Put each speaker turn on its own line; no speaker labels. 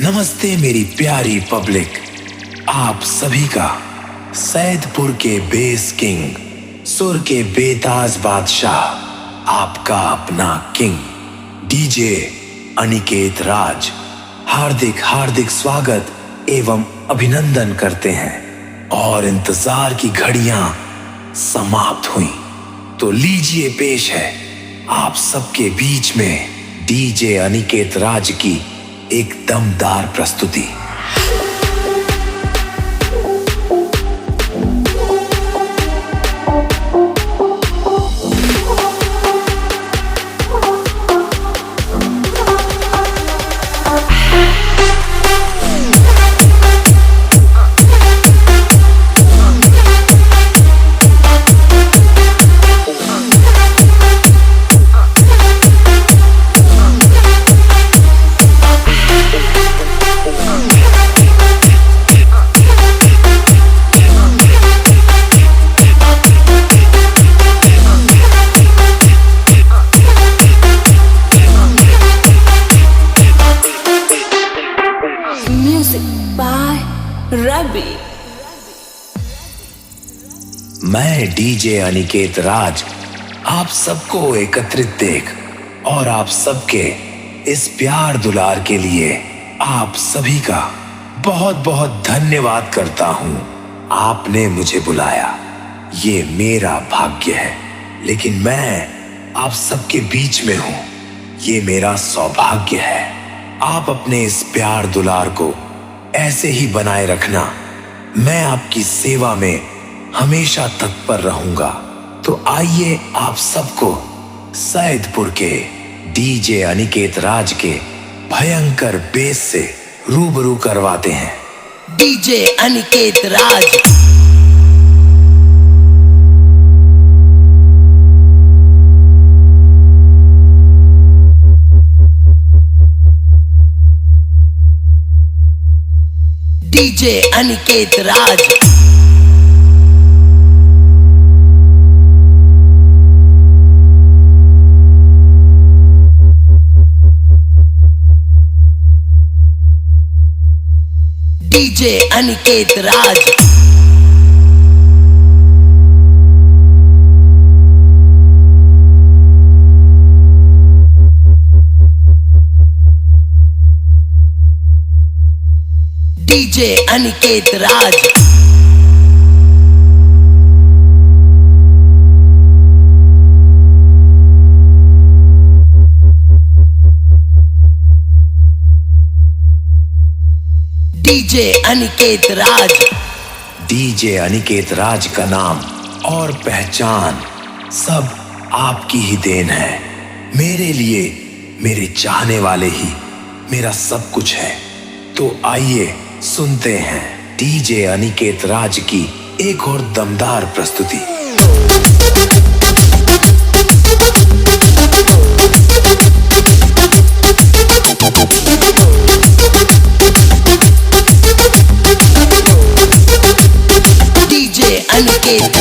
नमस्ते मेरी प्यारी पब्लिक, आप सभी का सैदपुर के बेस किंग, सुर के बेताज बादशाह, आपका अपना किंग डीजे अनिकेत राज हार्दिक हार्दिक स्वागत एवं अभिनंदन करते हैं। और इंतजार की घड़ियां समाप्त हुई तो लीजिए पेश है आप सबके बीच में डीजे अनिकेत राज की एक दमदार प्रस्तुति। मैं डीजे अनिकेत राज आप सबको एकत्रित देख और आप सबके इस प्यार दुलार के लिए आप सभी का बहुत बहुत धन्यवाद करता हूं। आपने मुझे बुलाया, ये मेरा भाग्य है, लेकिन मैं आप सबके बीच में हूं, ये मेरा सौभाग्य है। आप अपने इस प्यार दुलार को ऐसे ही बनाए रखना, मैं आपकी सेवा में हमेशा तत्पर रहूंगा। तो आइए आप सबको सैदपुर के डीजे अनिकेत राज के भयंकर बेस से रूबरू करवाते हैं।
डीजे अनिकेत राज। डीजे अनिकेत राज। डीजे अनिकेत राज। डीजे अनिकेत राज। डीजे अनिकेत राज।
डीजे अनिकेत राज का नाम और पहचान सब आपकी ही देन है। मेरे लिए मेरे चाहने वाले ही मेरा सब कुछ है। तो आइए सुनते हैं डीजे अनिकेत राज की एक और दमदार प्रस्तुति।
डीजे अनिकेत